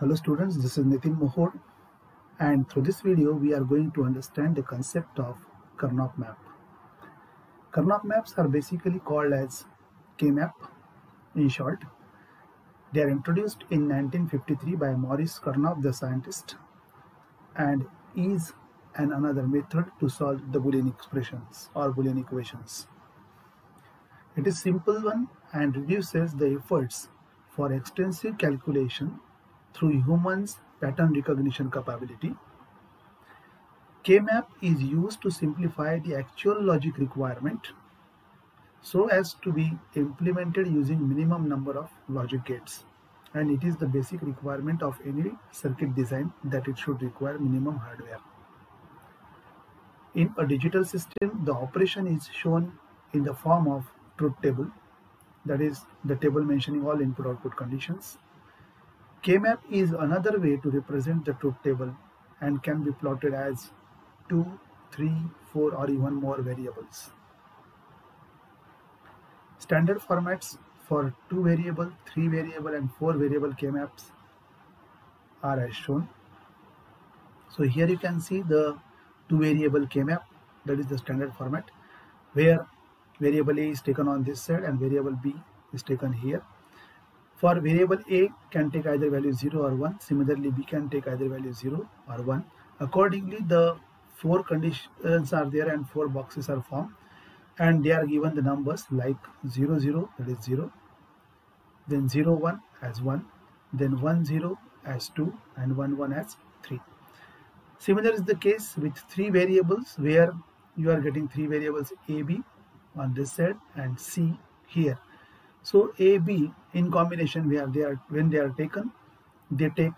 Hello students, this is Nitin Mohor, and through this video we are going to understand the concept of Karnaugh map. Karnaugh maps are basically called as K-map in short. They are introduced in 1953 by Maurice Karnaugh, the scientist, and is another method to solve the Boolean expressions or Boolean equations. It is simple one and reduces the efforts for extensive calculation through humans' pattern recognition capability. K-map is used to simplify the actual logic requirement so as to be implemented using minimum number of logic gates, and it is the basic requirement of any circuit design that it should require minimum hardware. In a digital system, the operation is shown in the form of truth table, that is the table mentioning all input-output conditions. K-map is another way to represent the truth table and can be plotted as 2, 3, 4 or even more variables. Standard formats for 2 variable, 3 variable and 4 variable K-maps are as shown. So here you can see the 2 variable K-map, that is the standard format, where variable A is taken on this side and variable B is taken here. For variable A can take either value 0 or 1. Similarly, B can take either value 0 or 1. Accordingly, the 4 conditions are there and 4 boxes are formed, and they are given the numbers like 0, 0, that is 0, then 0, 1 as 1, then 1, 0 as 2, and 1, 1 as 3. Similar is the case with 3 variables, where you are getting 3 variables A, B on this side and C here. So A, B in combination, when they are taken, they take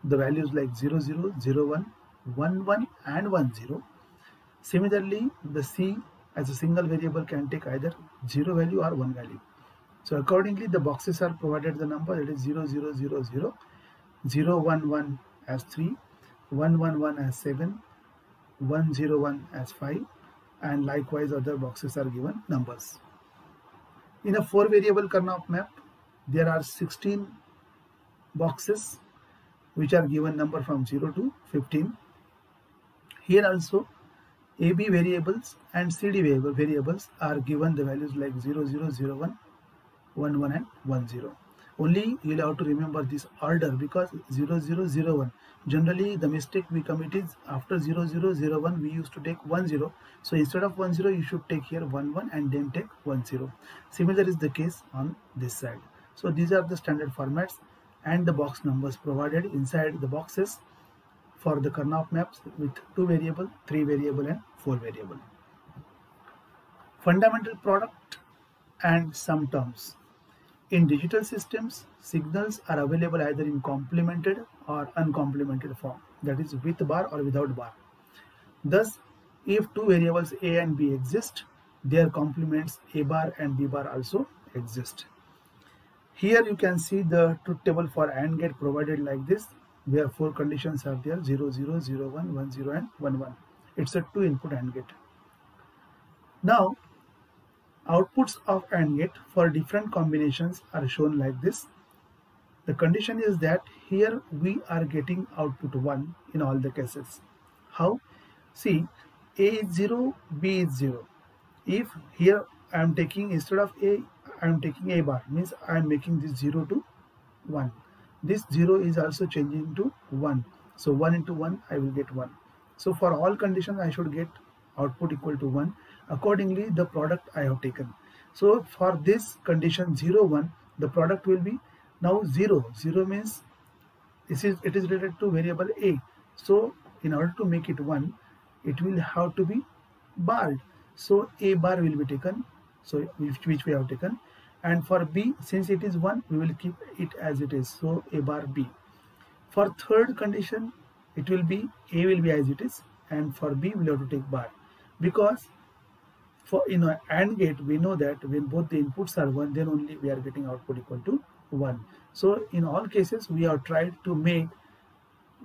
the values like 0, 0, 0, 1, 1, 1 and 1, 0. Similarly, the C as a single variable can take either 0 value or 1 value. So accordingly, the boxes are provided the number, that is 0, 0, 0, 0, 0, 1, 1 as 3, 1, 1, 1 as 7, 1, 0, 1 as 5, and likewise other boxes are given numbers. In a 4 variable Karnaugh map, there are 16 boxes which are given number from 0 to 15. Here also AB variables and CD variables are given the values like 0, 0, 0, 1, 1, 1 and 1, 0. Only you will have to remember this order, because 0, 0, 0, 1. Generally, the mistake we commit is after 0, 0, 0, 1, we used to take 1, 0. So instead of 1, 0, you should take here 1, 1 and then take 1, 0. Similar is the case on this side. So these are the standard formats and the box numbers provided inside the boxes for the Karnaugh maps with 2 variable, 3 variable and 4 variable. Fundamental product and sum terms. In digital systems, signals are available either in complemented or uncomplemented form, that is with bar or without bar. Thus, if 2 variables A and B exist, their complements A bar and B bar also exist. Here you can see the truth table for AND gate provided like this, where 4 conditions are there, 0, 0, 0, 1, 1, 0 and 1, 1. It's a 2 input AND gate. Now, outputs of AND gate for different combinations are shown like this. The condition is that here we are getting output 1 in all the cases. How? See, A is 0, B is 0. If here I am taking, instead of A, I am taking A bar, means I am making this 0 to 1. This 0 is also changing to 1. So 1 into 1, I will get 1. So for all conditions, I should get output equal to 1. Accordingly, the product I have taken. So for this condition 0, 1, the product will be now 0. 0 means it is related to variable A. So in order to make it 1, it will have to be barred. So A bar will be taken, so which we have taken. And for B, since it is 1, we will keep it as it is. So A bar B. For third condition, it will be A will be as it is, and for B we will have to take bar, because for AND gate we know that when both the inputs are 1, then only we are getting output equal to 1. So in all cases we have tried to make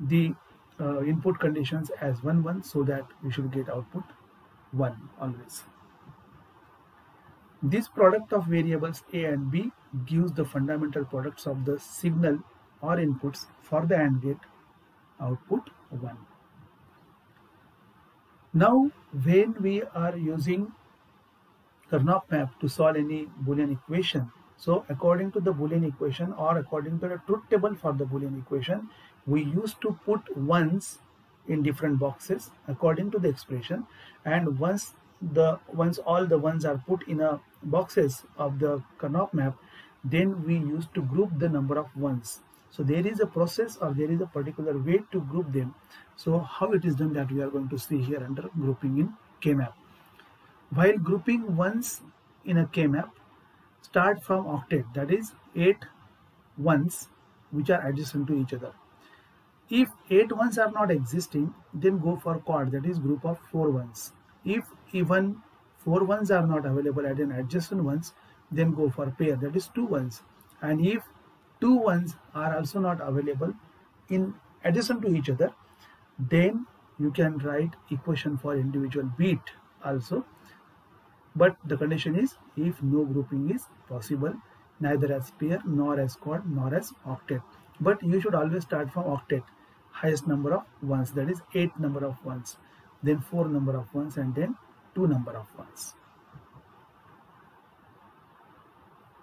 the input conditions as 1, 1, so that we should get output 1 always. This product of variables A and B gives the fundamental products of the signal or inputs for the AND gate, output 1. Now when we are using Karnaugh map to solve any Boolean equation, so according to the Boolean equation or according to the truth table for the Boolean equation, we used to put ones in different boxes according to the expression, and once all the ones are put in a boxes of the Karnaugh map, then we used to group the number of ones. So there is a process or there is a particular way to group them. So how it is done, that we are going to see here under grouping in K-map. While grouping ones in a K-map, start from octet, that is 8 ones which are adjacent to each other. If 8 ones are not existing, then go for quad, that is group of 4 ones. If even 4 ones are not available at an adjacent ones, then go for pair, that is 2 ones. And if 2 ones are also not available in adjacent to each other, then you can write equation for individual bit also. But the condition is if no grouping is possible, neither as pair nor as quad nor as octet. But you should always start from octet, highest number of ones, that is 8 number of ones, then 4 number of ones, and then 2 number of ones.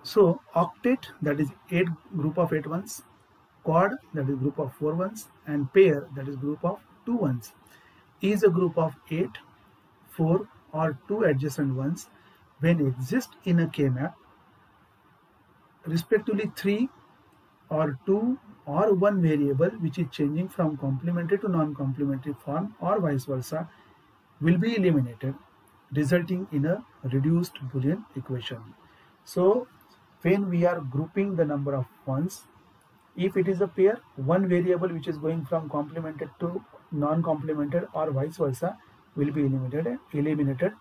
So octet, that is group of 8 ones, quad, that is group of 4 ones, and pair, that is group of 2 ones, is a group of 8, 4 or 2 adjacent ones when exist in a K-map, respectively 3 or 2 or 1 variable which is changing from complementary to non-complementary form or vice versa will be eliminated, resulting in a reduced Boolean equation. So when we are grouping the number of ones, if it is a pair, one variable which is going from complemented to non-complemented or vice versa will be eliminated.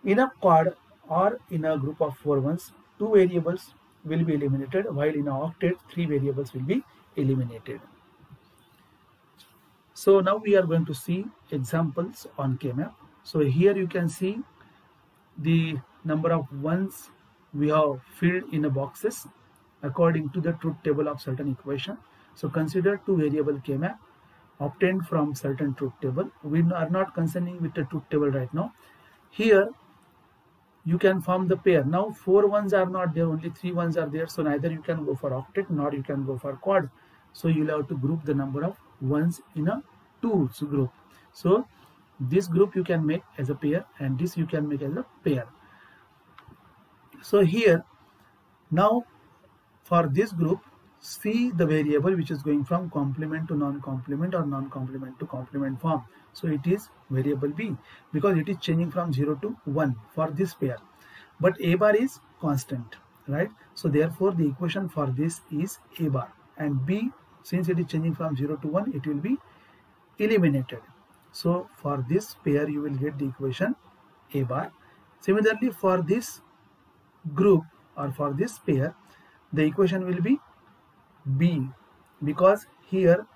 In a quad or in a group of 4 ones, 2 variables will be eliminated, while in a octet 3 variables will be eliminated. So now we are going to see examples on K-map. So here you can see the number of ones we have filled in the boxes according to the truth table of certain equation. So consider 2 variable K-map obtained from certain truth table. We are not concerning with the truth table right now. Here you can form the pair. Now 4 ones are not there, only 3 ones are there, so neither you can go for octet nor you can go for quad. So you will have to group the number of ones in a 2 group. So this group you can make as a pair and this you can make as a pair. So here now for this group, see the variable which is going from complement to non-complement or non-complement to complement form. So it is variable B because it is changing from 0 to 1 for this pair. But A bar is constant, right? So therefore the equation for this is A bar, and B, since it is changing from 0 to 1, it will be eliminated. So for this pair you will get the equation A bar. Similarly for this group or for this pair, the equation will be B, because here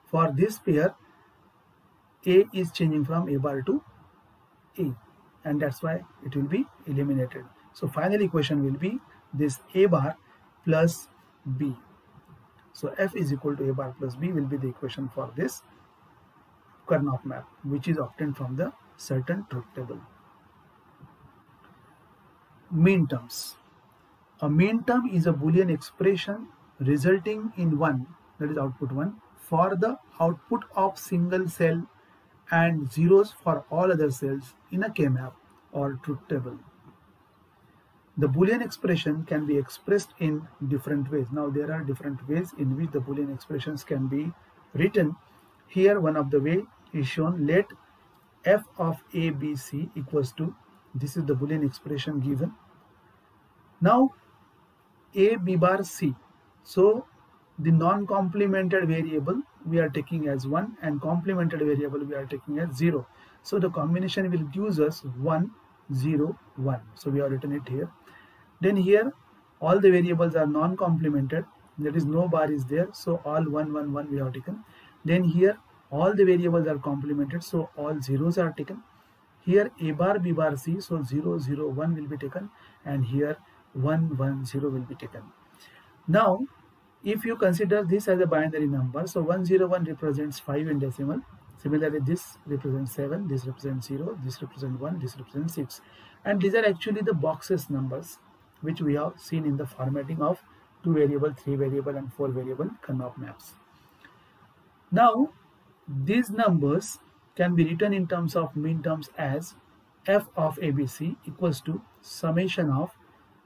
for this pair A is changing from A bar to A, and that's why it will be eliminated. So final equation will be this A bar plus B. So F is equal to A bar plus B will be the equation for this Karnaugh map, which is obtained from the certain truth table. Mean terms. A mean term is a Boolean expression resulting in 1, that is output 1, for the output of single cell and zeros for all other cells in a K-map or truth table. The Boolean expression can be expressed in different ways. Now there are different ways in which the Boolean expressions can be written. Here one of the way is shown. Let f of a, b, c equals to, this is the Boolean expression given. Now a, b bar, c. So the non-complemented variable we are taking as 1 and complemented variable we are taking as 0. So the combination will give us 1, 0, 1. So we have written it here. Then here all the variables are non-complemented, that is no bar is there, so all 1, 1, 1 we have taken. Then here all the variables are complemented, so all zeros are taken. Here a bar, b bar, c, so 0, 0, 1 will be taken, and here 1, 1, 0 will be taken. Now if you consider this as a binary number, so 101 represents 5 in decimal. Similarly, this represents 7, this represents 0, this represents 1, this represents 6. And these are actually the boxes numbers which we have seen in the formatting of 2 variable, 3 variable and 4 variable Karnaugh maps. Now, these numbers can be written in terms of minterms as f of ABC equals to summation of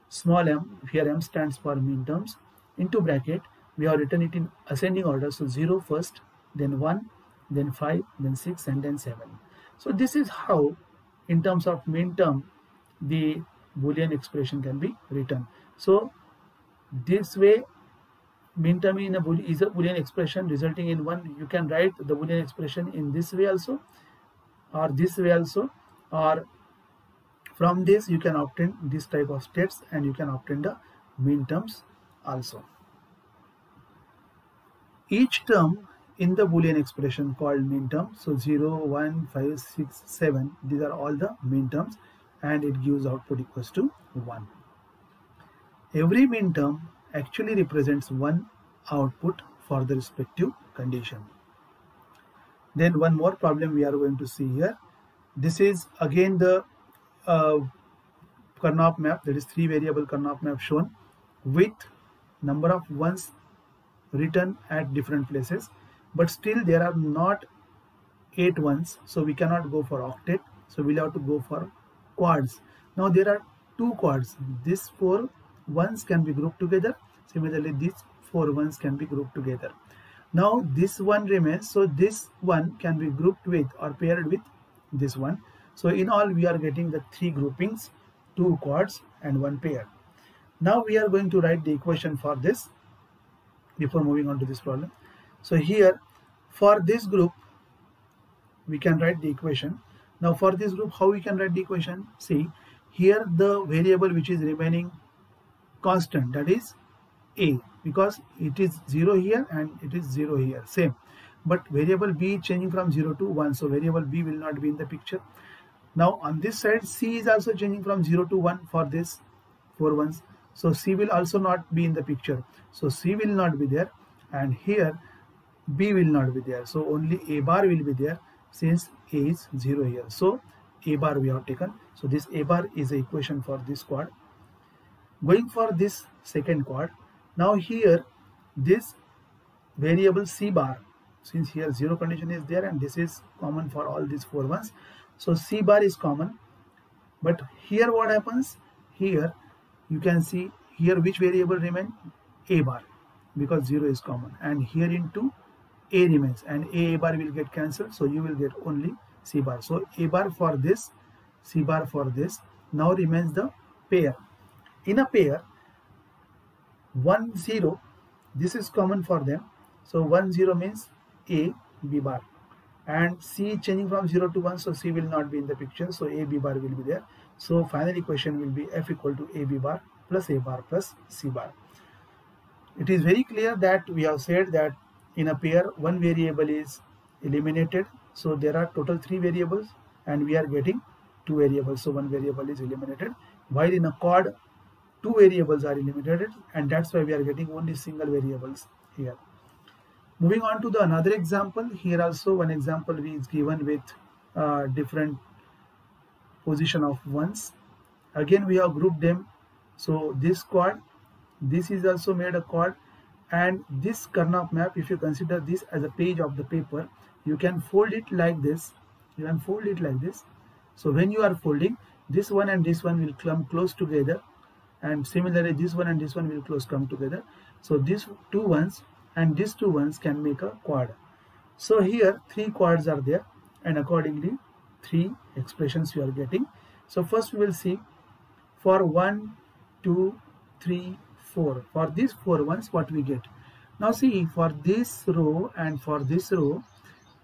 small m, here m stands for minterms, into bracket, we have written it in ascending order, so 0 first, then 1, then 5, then 6 and then 7. So this is how in terms of minterm the Boolean expression can be written. So this way minterm is a Boolean expression resulting in 1. You can write the Boolean expression in this way also, or this way also, or from this you can obtain this type of states and you can obtain the minterms also. Each term in the Boolean expression called minterm, so 0, 1, 5, 6, 7, these are all the minterms and it gives output equals to 1. Every minterm actually represents one output for the respective condition. Then one more problem we are going to see here. This is again the Karnaugh map, that is 3 variable Karnaugh map shown with number of ones written at different places, but still there are not 8 ones, so we cannot go for octet, so we'll have to go for quads. Now there are 2 quads, these 4 ones can be grouped together, similarly these 4 ones can be grouped together. Now this one remains, so this one can be grouped with or paired with this one. So in all we are getting the 3 groupings, 2 quads and 1 pair. Now we are going to write the equation for this before moving on to this problem. So here for this group we can write the equation. Now for this group, how we can write the equation? See, here the variable which is remaining constant, that is a, because it is 0 here and it is 0 here, same. But variable b is changing from 0 to 1, so variable b will not be in the picture. Now on this side c is also changing from 0 to 1 for this 4 ones, so c will also not be in the picture, so c will not be there, and here b will not be there, so only a bar will be there since a is 0 here. So a bar we have taken, so this a bar is the equation for this quad. Going for this second quad, now here this variable c bar, since here 0 condition is there and this is common for all these 4 ones, so c bar is common. But here what happens, here you can see here which variable remain, a bar, because 0 is common, and here into a remains and a bar will get cancelled, so you will get only c bar. So a bar for this, c bar for this. Now remains the pair. In a pair, 1 0, this is common for them, so 1 0 means a b bar, and c changing from 0 to 1, so c will not be in the picture, so a b bar will be there. So final equation will be f equal to a b bar plus c bar. It is very clear that we have said that in a pair one variable is eliminated, so there are total 3 variables and we are getting 2 variables, so one variable is eliminated, while in a quad 2 variables are eliminated, and that's why we are getting only single variables here. Moving on to the another example, here also one example is given with different position of ones. Again we have grouped them, so this quad, this is also made a quad, and this Karnaugh map, if you consider this as a page of the paper, you can fold it like this, so when you are folding, this one and this one will come close together, and similarly this one and this one will come together, so these 2 ones and these 2 ones can make a quad. So here 3 quads are there, and accordingly 3 expressions you are getting. So first we will see for 1 2 3 4, for these 4 ones what we get. Now see, for this row and for this row,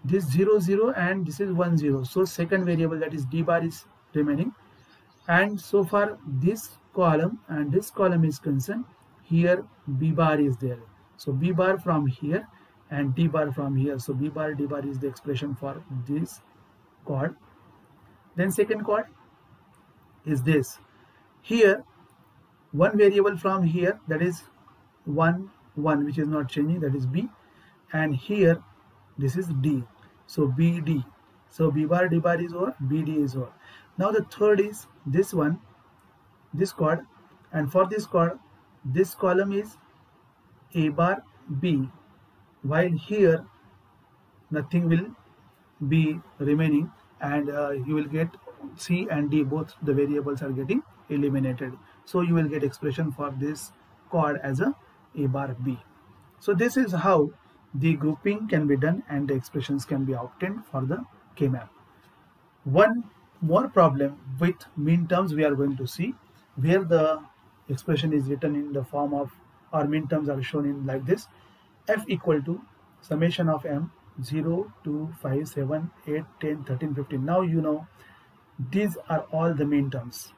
this 0 0 and this is 1 0, so second variable, that is d bar, is remaining, and so far this column and this column is concerned, here b bar is there, so b bar from here and d bar from here, so b bar d bar is the expression for this quad. Then second quad is this, here one variable from here, that is 1 1 which is not changing, that is B, and here this is D, so BD. So B bar D bar is over, BD is over. Now the third is this one, this chord, and for this chord this column is A bar B, while here nothing will be remaining, and you will get C and D, both the variables are getting eliminated. So you will get expression for this chord as a bar B. So this is how the grouping can be done and the expressions can be obtained for the K-map. One more problem with min terms we are going to see, where the expression is written in the form of, or min terms are shown in like this: f equal to summation of m 0, 2, 5, 7, 8, 10, 13, 15. Now you know these are all the min terms.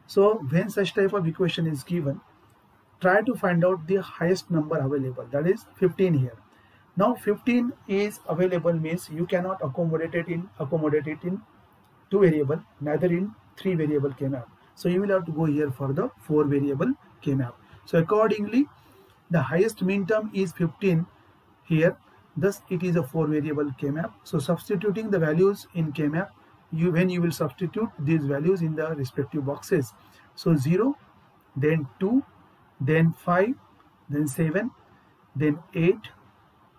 So when such type of equation is given, try to find out the highest number available, that is 15 here. Now 15 is available means you cannot accommodate it in 2 variable, neither in 3 variable K-map. So you will have to go here for the 4 variable K-map. So accordingly the highest min term is 15 here, thus it is a 4 variable K-map. So substituting the values in K-map, when you will substitute these values in the respective boxes, so 0, then 2, then 5, then 7, then 8,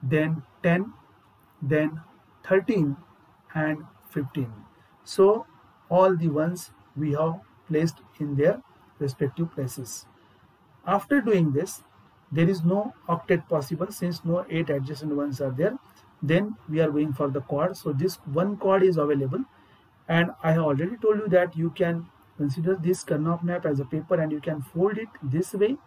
then 10, then 13 and 15. So all the ones we have placed in their respective places. After doing this, there is no octet possible since no 8 adjacent ones are there. Then we are going for the chord. So this one chord is available, and I have already told you that you can consider this Karnaugh map as a paper and you can fold it this way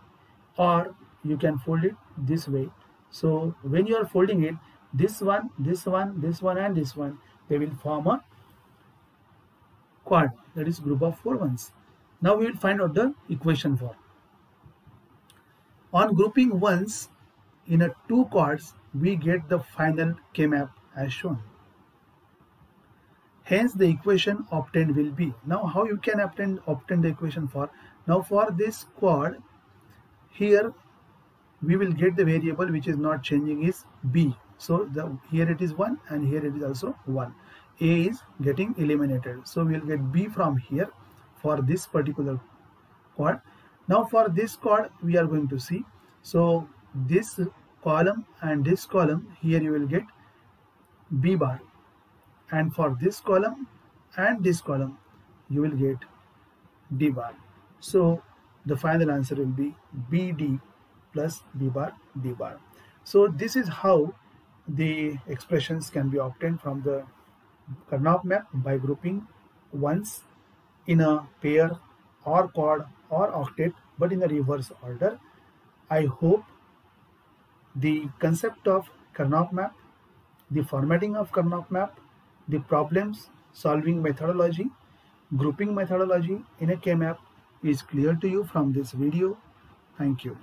or you can fold it this way. So when you are folding it, this one, this one, this one and this one, they will form a chord, that is group of 4 ones. Now we will find out the equation for. On grouping ones in a 2 chords, we get the final K-map as shown. Hence the equation obtained will be. Now how you can obtain the equation for? Now for this chord, here we will get the variable which is not changing is B. So here it is 1 and here it is also 1. A is getting eliminated. So we will get B from here for this particular chord. Now for this chord we are going to see. So this column and this column, here you will get B bar. And for this column and this column you will get D bar. So the final answer will be BD plus B bar D bar. So this is how the expressions can be obtained from the Karnaugh map by grouping ones in a pair or chord or octet, but in the reverse order. I hope the concept of Karnaugh map, the formatting of Karnaugh map, the problems solving methodology, grouping methodology in a K-map is clear to you from this video. Thank you.